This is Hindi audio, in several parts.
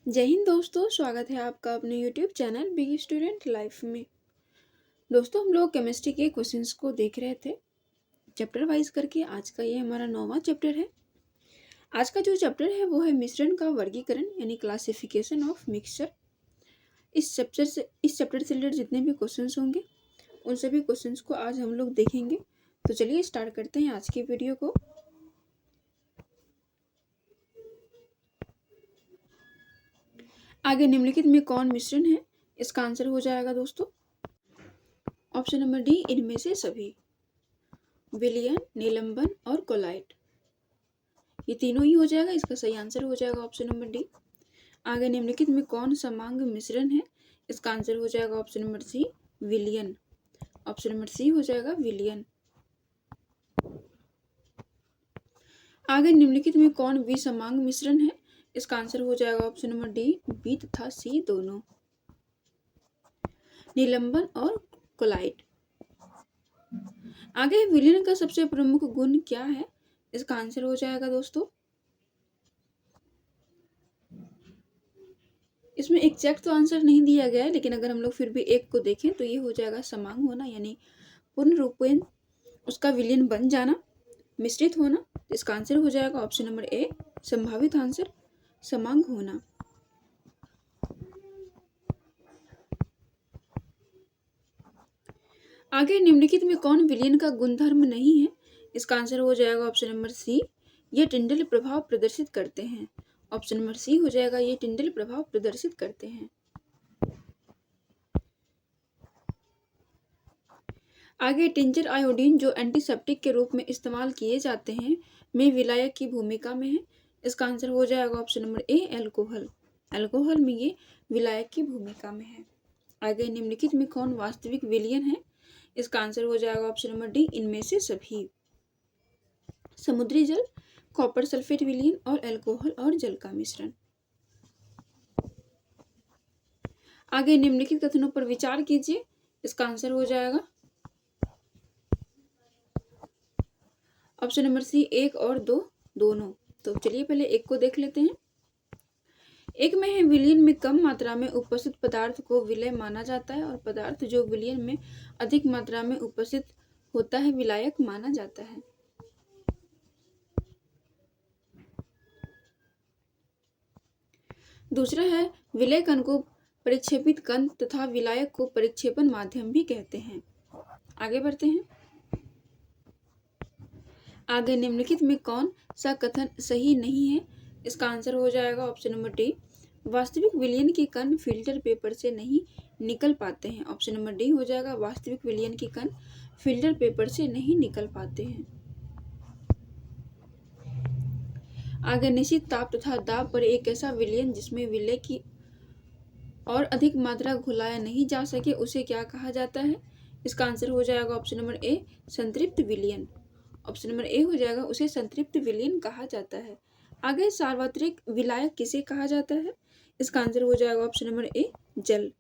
जय हिंद दोस्तों, स्वागत है आपका अपने YouTube channel big student life में। दोस्तों, हम लोग केमिस्ट्री के क्वेश्चंस को देख रहे थे चैप्टर वाइज करके। आज का ये हमारा 9वां चैप्टर है। आज का जो चैप्टर है वो है मिश्रण का वर्गीकरण यानी क्लासिफिकेशन ऑफ मिक्सचर। इस चैप्टर से रिलेटेड जितने भी क्वेश्चंस होंगे उन सभी क्वेश्चंस को आज हम लोग देखेंगे। तो चलिए स्टार्ट करते हैं आज की वीडियो को। आगे निम्नलिखित में कौन मिश्रण है? इसका आंसर हो जाएगा दोस्तों ऑप्शन नंबर डी, इनमें से सभी। विलियन, निलंबन और कोलाइट, ये तीनों ही हो जाएगा। इसका सही आंसर हो जाएगा ऑप्शन नंबर डी। आगे निम्नलिखित में कौन समांग मिश्रण है? इसका आंसर हो जाएगा ऑप्शन नंबर सी, विलियन। ऑप्शन नंबर सी हो जाएगा विलियन। आगे निम्नलिखित में कौन विसमांग मिश्रण है? इसका आंसर हो जाएगा ऑप्शन नंबर डी, बी तथा सी दोनों। निलंबन और कोलाइट। आगे विलियन का सबसे प्रमुख गुण क्या है? इसका आंसर हो जाएगा दोस्तों, इसमें एग्जैक्ट तो आंसर नहीं दिया गया है, लेकिन अगर हम लोग फिर भी एक को देखें तो ये हो जाएगा समांग होना, यानी पूर्ण रूपेण उसका विलयन बन जाना, मिश्रित होना। तो इसका आंसर हो जाएगा ऑप्शन नंबर ए, संभावित आंसर समांग होना। आगे निम्नलिखित में कौन विलयन का गुणधर्म नहीं है? इसका आंसर हो जाएगा ऑप्शन नंबर सी, ये टिंडल प्रभाव प्रदर्शित करते हैं। ऑप्शन नंबर सी हो जाएगा, ये टिंडल प्रभाव प्रदर्शित करते हैं। आगे टिंचर आयोडीन जो एंटीसेप्टिक के रूप में इस्तेमाल किए जाते हैं में विलायक की भूमिका में है। इसका आंसर हो जाएगा ऑप्शन नंबर ए, एल्कोहल। एल्कोहल में ये विलायक की भूमिका में है। आगे निम्नलिखित में कौन वास्तविक विलयन है? इसका आंसर हो जाएगा ऑप्शन नंबर डी, इनमें से सभी। समुद्री जल, कॉपर सल्फेट विलयन और एल्कोहल और जल का मिश्रण। आगे निम्नलिखित कथनों पर विचार कीजिए। इसका आंसर हो जाएगा ऑप्शन नंबर सी, एक और दो दोनों। तो चलिए पहले एक को देख लेते हैं। एक में है विलयन में कम मात्रा में उपस्थित पदार्थ को विलय माना जाता है और पदार्थ जो विलयन में अधिक मात्रा में उपस्थित होता है विलायक माना जाता है। दूसरा है विलय कण को परिक्षेपित कण तथा विलायक को परिक्षेपण माध्यम भी कहते हैं। आगे बढ़ते हैं। आगे निम्नलिखित में कौन सा कथन सही नहीं है? इसका आंसर हो जाएगा ऑप्शन नंबर डी, वास्तविक विलयन के कण फिल्टर पेपर से नहीं निकल पाते हैं। ऑप्शन नंबर डी हो जाएगा, वास्तविक विलयन के कण फिल्टर पेपर से नहीं निकल पाते हैं। आगे निश्चित ताप तथा दाब पर एक ऐसा विलयन जिसमें विलय की और अधिक मात्रा घुलाया नहीं जा सके उसे क्या कहा जाता है? इसका आंसर हो जाएगा ऑप्शन नंबर ए, संतृप्त विलयन। ऑप्शन नंबर ए हो जाएगा, उसे संतृप्त विलयन कहा जाता है। आगे सार्वत्रिक विलायक किसे कहा जाता है? इसका आंसर हो जाएगा ऑप्शन नंबर ए, जल।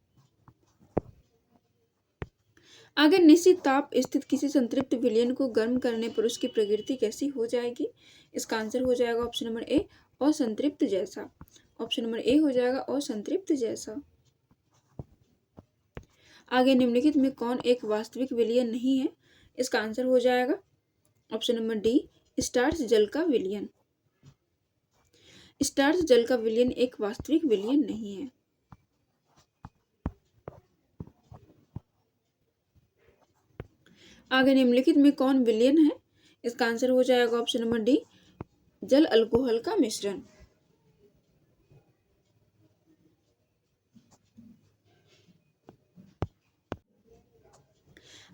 आगे निश्चित ताप स्थित किसी संतृप्त विलयन को गर्म करने पर उसकी प्रकृति कैसी हो जाएगी? इसका आंसर हो जाएगा ऑप्शन नंबर ए, असंतृप्त जैसा। ऑप्शन नंबर ए हो जाएगा, असंतृप्त जैसा। आगे निम्नलिखित में कौन एक वास्तविक विलयन नहीं है? इसका आंसर हो जाएगा ऑप्शन नंबर डी, स्टार्च जल का विलयन। स्टार्च जल का विलयन एक वास्तविक विलयन नहीं है। आगे निम्नलिखित में कौन विलयन है? इसका आंसर हो जाएगा ऑप्शन नंबर डी, जल अल्कोहल का मिश्रण।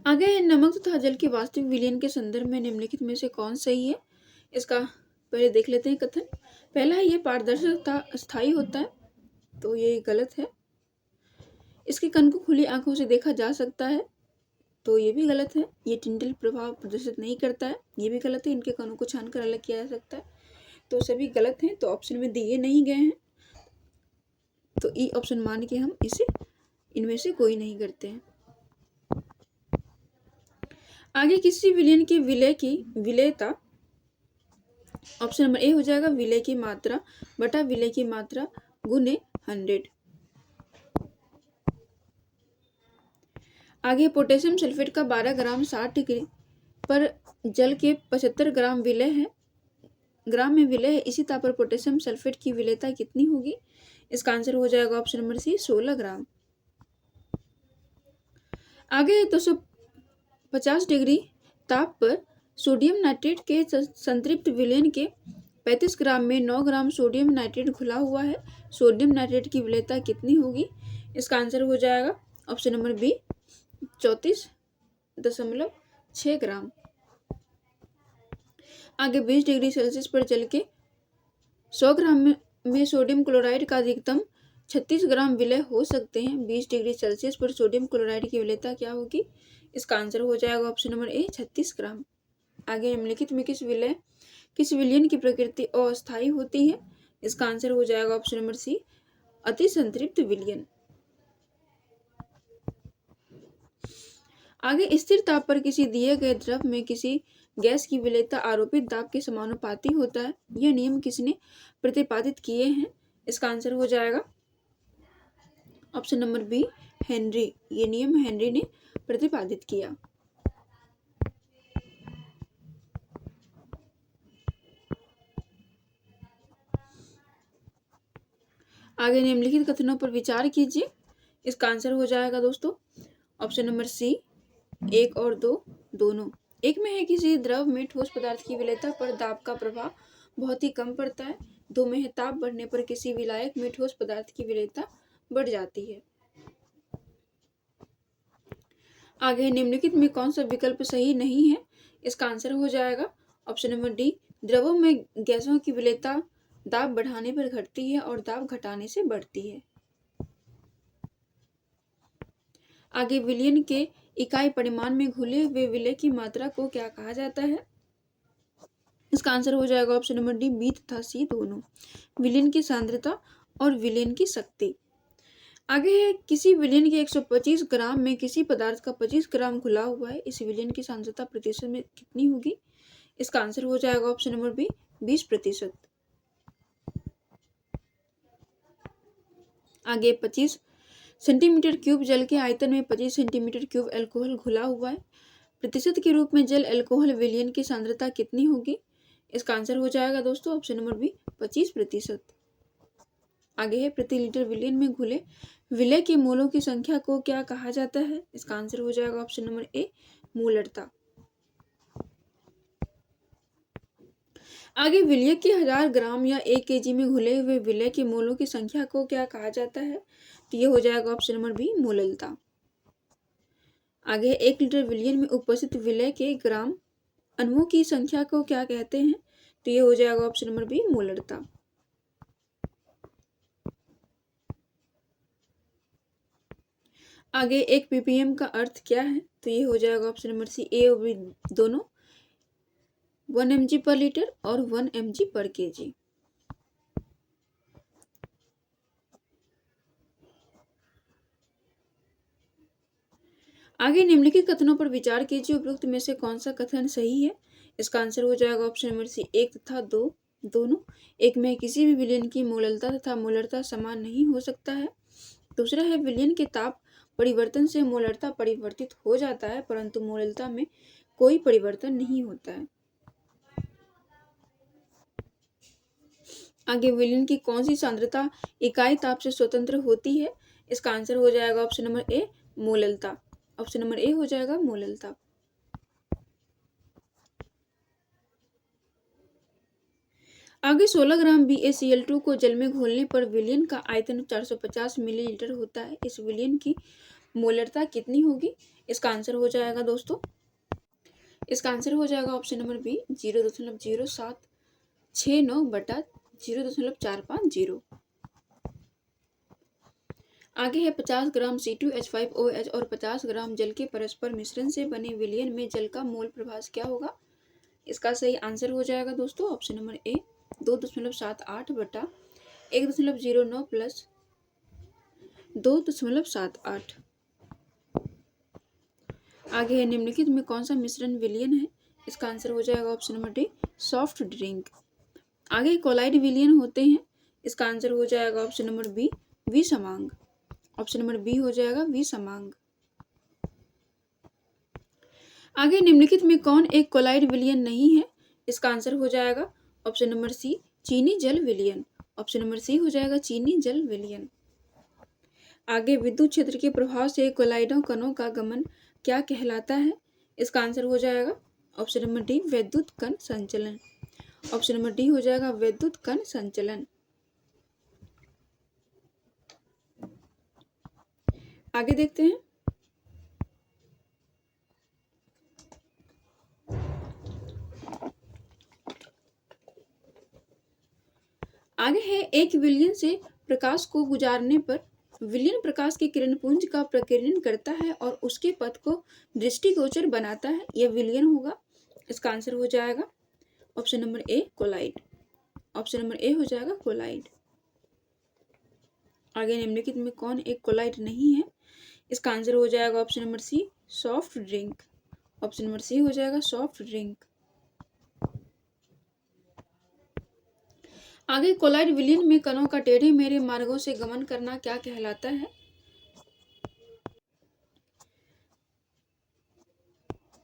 आगे है नमक तथा जल के वास्तविक विलयन के संदर्भ में निम्नलिखित में से कौन सही है? इसका पहले देख लेते हैं कथन। पहला है, ये पारदर्शक तथा स्थायी होता है, तो ये गलत है। इसके कण को खुली आंखों से देखा जा सकता है, तो ये भी गलत है। ये टिंडल प्रभाव प्रदर्शित नहीं करता है, ये भी गलत है। इनके कणों को छानकर अलग किया जा सकता है, तो सभी गलत हैं। तो ऑप्शन में दिए नहीं गए हैं, तो ई ऑप्शन मान के हम इसे इनमें से कोई नहीं करते हैं। आगे किसी विलयन के विलय की विलयता, ऑप्शन नंबर ए हो जाएगा, विलय की मात्रा बटा विलय की मात्रा गुने 100। आगे पोटेशियम सल्फेट का 12 ग्राम 60 डिग्री पर जल के 75 ग्राम विलय है, ग्राम में विलय है, इसी ताप पर पोटेशियम सल्फेट की विलेयता कितनी होगी? इसका आंसर हो जाएगा ऑप्शन नंबर सी 16 ग्राम। आगे 250 डिग्री ताप पर सोडियम नाइट्रेट के संतृप्त विलयन के 35 ग्राम में 9 ग्राम सोडियम नाइट्रेट घुला हुआ है, सोडियम नाइट्रेट की विलेयता कितनी होगी? इसका आंसर हो जाएगा ऑप्शन नंबर बी 34.6 ग्राम। आगे 20 डिग्री सेल्सियस पर जल के 100 ग्राम में सोडियम क्लोराइड का अधिकतम 36 ग्राम विलय हो सकते हैं। 20 डिग्री सेल्सियस पर सोडियम क्लोराइड की विलेयता क्या होगी? इसका आंसर हो जाएगा ऑप्शन नंबर ए 36 ग्राम। आगे निम्नलिखित में किस विलयन की प्रकृति अस्थायी होती है? इसका आंसर हो जाएगा ऑप्शन नंबर सी अति संतृप्त विलयन। आगे स्थिर ताप पर किसी दिए गए द्रव में किसी गैस की विलेयता आरोपित दाब के समानुपाती होता है। यह नियम किसने प्रतिपादित किए हैं? इसका आंसर हो जाएगा ऑप्शन नंबर बी हेनरी। ये नियम हेनरी ने प्रतिपादित किया। आगे निम्नलिखित कथनों पर विचार कीजिए। इसका आंसर हो जाएगा दोस्तों ऑप्शन नंबर सी 1 और 2 दोनों। एक में है किसी द्रव में ठोस पदार्थ की विलेयता पर दाब का प्रभाव बहुत ही कम पड़ता है। 2 में है ताप बढ़ने पर किसी विलायक में ठोस पदार्थ की विलेयता बढ़ जाती है। आगे निम्नलिखित में कौन सा विकल्प सही नहीं है? इसका आंसर हो जाएगा ऑप्शन नंबर डी द्रवों में गैसों की विलेयता दाब बढ़ाने पर घटती है और दाब घटाने से बढ़ती है। आगे विलयन के इकाई परिमाण में घुले हुए विलय की मात्रा को क्या कहा जाता है? इसका आंसर हो जाएगा ऑप्शन नंबर डी बी तथा सी दोनों। विलयन की सांद्रता और विलयन की शक्ति। आगे है किसी विलयन के 125 ग्राम में किसी पदार्थ का 25 ग्राम घुला हुआ है, इस विलयन की सांद्रता प्रतिशत में कितनी होगी? इसका आंसर हो जाएगा ऑप्शन नंबर बी 20%। आगे 25 सेंटीमीटर क्यूब जल के आयतन में 25 सेंटीमीटर क्यूब अल्कोहल घुला हुआ है, प्रतिशत के रूप में जल अल्कोहल विलयन की सांद्रता कितनी होगी? इसका आंसर हो जाएगा दोस्तों ऑप्शन नंबर बी 25%। आगे है प्रति लीटर विलयन में घुले विलय के मोलों की संख्या को क्या कहा जाता है? इसका आंसर हो जाएगा ऑप्शन नंबर ए मोलरता। आगे विलय के 1000 ग्राम या 1 kg में घुले हुए विलय के मोलों की संख्या को क्या कहा जाता है? तो ये हो जाएगा ऑप्शन नंबर बी मोललता। आगे 1 लीटर विलयन में उपस्थित विलय के ग्राम अणुओं की संख्या को क्या कहते हैं? तो ये हो जाएगा ऑप्शन नंबर बी मोलरता। आगे 1 ppm का अर्थ क्या है? तो ये हो जाएगा ऑप्शन नंबर सी ए और बी दोनों 1 mg पर लीटर और 1 mg पर kg। आगे निम्नलिखित कथनों पर विचार कीजिए, उपरोक्त में से कौन सा कथन सही है? इसका आंसर हो जाएगा ऑप्शन नंबर सी 1 तथा 2 दोनों। एक में किसी भी विलयन की मोललता तथा मोलरता समान नहीं हो सकता है। दूसरा है विलयन के ताप परिवर्तन से मोलरता परिवर्तित हो जाता है, परंतु मोललता में कोई परिवर्तन नहीं होता है। आगे विलयन की कौन सी सांद्रता इकाई ताप से स्वतंत्र होती है? इसका आंसर हो जाएगा ऑप्शन नंबर ए मोललता। ऑप्शन नंबर ए हो जाएगा मोललता। आगे 16 ग्राम BaCl2 को जल में घोलने पर विलयन का आयतन 450 मिलीलीटर होता है। इस विलयन की मोलरता कितनी होगी? इसका आंसर हो जाएगा दोस्तों, इसका आंसर हो जाएगा ऑप्शन नंबर बी 0.0769 बटा 0.450। आगे है 50 ग्राम C2H5OH और 50 ग्राम जल के परस्पर मिश्रण से बने विलयन में जल का मोल प्रभाव क्या होगा? इसका सही आंसर हो जाएगा दोस्तों ऑप्शन नंबर ए 2.78 बटा 1.09 प्लस 2.78। आगे है निम्नलिखित में कौन सा मिश्रण विलयन है? इसका आंसर हो जाएगा option number D soft drink. आगे कोलाइड विलयन होते हैं, इसका आंसर हो जाएगा ऑप्शन नंबर बी विषमांग। ऑप्शन नंबर बी हो जाएगा विषमांग। आगे निम्नलिखित में कौन एक कोलाइड विलयन नहीं है? इसका आंसर हो जाएगा ऑप्शन नंबर सी चीनी जल विलयन। ऑप्शन नंबर सी हो जाएगा चीनी जल विलयन। आगे विद्युत क्षेत्र के प्रभाव से कोलाइडों कणों का गमन क्या कहलाता है? इसका आंसर हो जाएगा ऑप्शन नंबर डी वैद्युत कण संचलन। ऑप्शन नंबर डी हो जाएगा वैद्युत कण संचलन। आगे देखते हैं। आगे है एक विलयन से प्रकाश को गुजारने पर विलयन प्रकाश के किरणपुंज का प्रकीर्णन करता है और उसके पथ को दृष्टिगोचर बनाता है, यह विलयन होगा। इसका आंसर हो जाएगा option number A colloid. Option number A हो जाएगा कोलाइड। आगे निम्नलिखित में कौन एक कोलाइड नहीं है? इसका आंसर हो जाएगा option number C soft drink. Option number C हो जाएगा सॉफ्ट ड्रिंक। आगे कोलाइड विलयन में कणों का टेढ़े मेढ़े मार्गों से गमन करना क्या कहलाता है?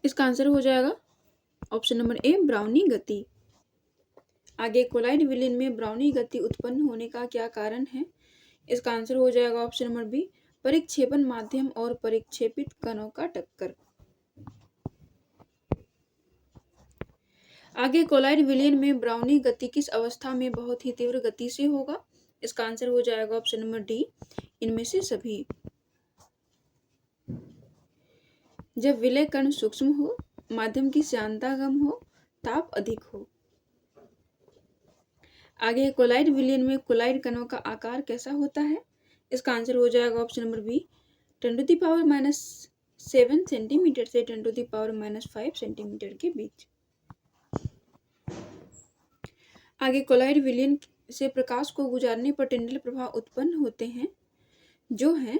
इसका आंसर हो जाएगा ऑप्शन नंबर ए ब्राउनी गति। आगे कोलाइड विलयन में ब्राउनी गति उत्पन्न होने का क्या कारण है? इसका आंसर हो जाएगा ऑप्शन नंबर बी परिक्षेपण माध्यम और परिक्षेपित कणों का टक्कर। आगे कोलाइड विलयन में ब्राउनी गति किस अवस्था में बहुत ही तीव्र गति से होगा? इसका आंसर हो जाएगा ऑप्शन नंबर डी इनमें से सभी। जब विलय कण सूक्ष्म हो, माध्यम की श्यानता कम हो, ताप अधिक हो। आगे कोलाइड विलयन में कोलाइड कणों का आकार कैसा होता है? इसका आंसर हो जाएगा ऑप्शन नंबर बी 10⁻⁷ सेंटीमीटर से 10⁻⁵ सेंटीमीटर के बीच। आगे कोलाइड विलयन से प्रकाश को गुजारने पर टिंडल प्रभाव उत्पन्न होते हैं जो है,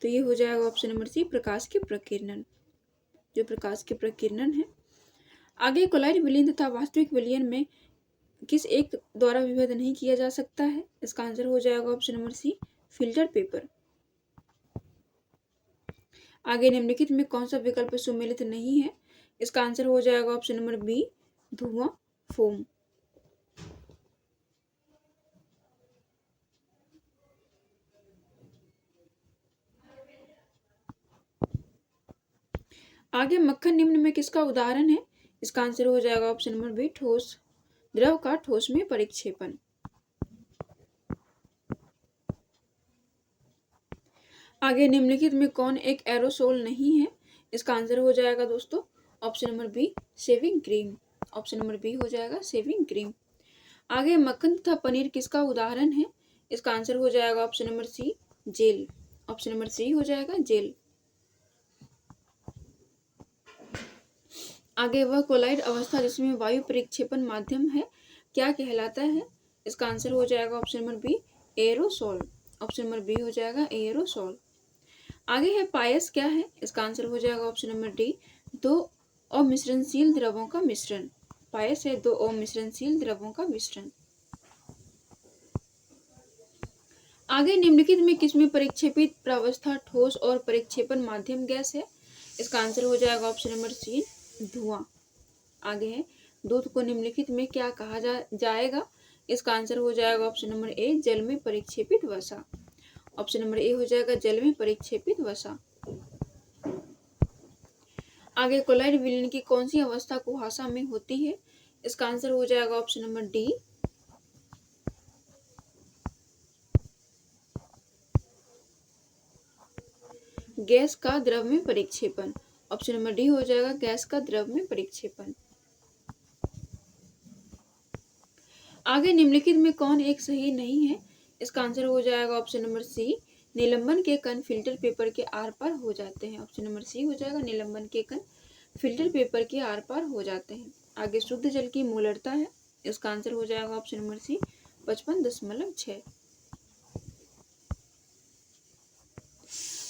तो ये हो जाएगा ऑप्शन नंबर सी प्रकाश के प्रकीर्णन। जो प्रकाश के प्रकीर्णन है। आगे कोलाइड विलयन तथा वास्तविक विलयन में किस एक द्वारा विभेद नहीं किया जा सकता है? इसका आंसर हो जाएगा option number C filter paper. आगे निम्नलिखित में कौन सा विकल्प सुमेलित नहीं है? इसका आंसर हो जाएगा ऑप्शन नंबर बी धुआं फोम। आगे मक्खन निम्न में किसका उदाहरण है? इसका आंसर हो जाएगा ऑप्शन नंबर बी ठोस द्रव का ठोस में परिक्षेपण। आगे निम्नलिखित में कौन एक एरोसोल नहीं है? इसका आंसर हो जाएगा दोस्तों option number B shaving cream. Option number B हो जाएगा शेविंग क्रीम। आगे मक्खन तथा पनीर किसका उदाहरण है? इसका आंसर हो जाएगा option number C gel. Option number C हो जाएगा जेल। आगे वह कोलाइड अवस्था जिसमें वायु परिक्षेपण माध्यम है क्या कहलाता है? इसका आंसर हो जाएगा option number B aerosol. Option number B हो जाएगा एरोसोल। आगे है पायस क्या है? इसका आंसर हो जाएगा ऑप्शन नंबर डी दो अमिश्रणशील द्रवों का मिश्रण। पायस है दो अमिश्रणशील द्रवों का मिश्रण। आगे निम्नलिखित में किसमें परिक्षेपित प्रावस्था ठोस और परिक्षेपण माध्यम गैस है? इसका आंसर हो जाएगा ऑप्शन नंबर सी धुआं। आगे है दूध को निम्नलिखित में क्या कहा जाएगा? इसका आंसर हो जाएगा ऑप्शन नंबर ए जल में परिक्षेपित वसा। ऑप्शन नंबर ए हो जाएगा जल में परिक्षेपित वसा। आगे कोलाइड विलयन की कौन सी अवस्था कुहासा में होती है? इसका आंसर हो जाएगा ऑप्शन नंबर डी गैस का द्रव में परिक्षेपण। ऑप्शन नंबर डी हो जाएगा गैस का द्रव में परिक्षेपण। आगे निम्नलिखित में कौन एक सही नहीं है? इसका आंसर हो जाएगा ऑप्शन नंबर सी निलंबन के कण फिल्टर पेपर के आर पार हो जाते हैं। ऑप्शन नंबर सी हो जाएगा निलंबन के कण फिल्टर पेपर के आर पार हो जाते हैं। आगे शुद्ध जल की मोलरता है। इसका आंसर हो जाएगा ऑप्शन नंबर सी 55.6।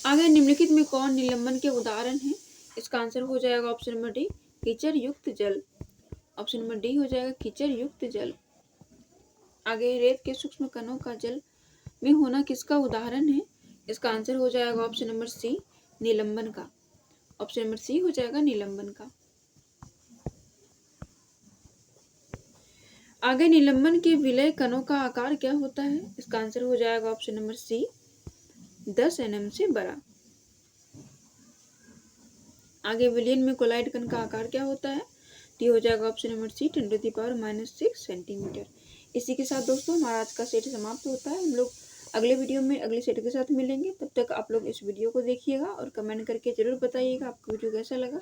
आगे निम्नलिखित में कौन निलंबन के उदाहरण है? इसका आंसर हो जाएगा ऑप्शन नंबर डी कीचड़ युक्त जल। ऑप्शन नंबर डी हो जाएगा कीचड़ युक्त जल। आगे रेत के सूक्ष्म कणों का जल में होना किसका उदाहरण है? इसका आंसर हो जाएगा ऑप्शन नंबर सी, निलंबन का। ऑप्शन नंबर सी हो जाएगा निलंबन का। आगे निलंबन के विलय कणों का आकार क्या होता है? इसका आंसर हो जाएगा ऑप्शन नंबर सी, 10 nm से बड़ा। आगे विलयन में कोलाइड कण का आकार क्या होता है? तो ये हो जाएगा ऑप्शन नंबर सी, 10⁻⁻6 सेंटीमीटर। इसी के साथ दोस्तों हमारा आज का सेट समाप्त होता है। हम लोग अगले वीडियो में अगले सेट के साथ मिलेंगे। तब तक आप लोग इस वीडियो को देखिएगा और कमेंट करके जरूर बताइएगा आपको वीडियो कैसा लगा।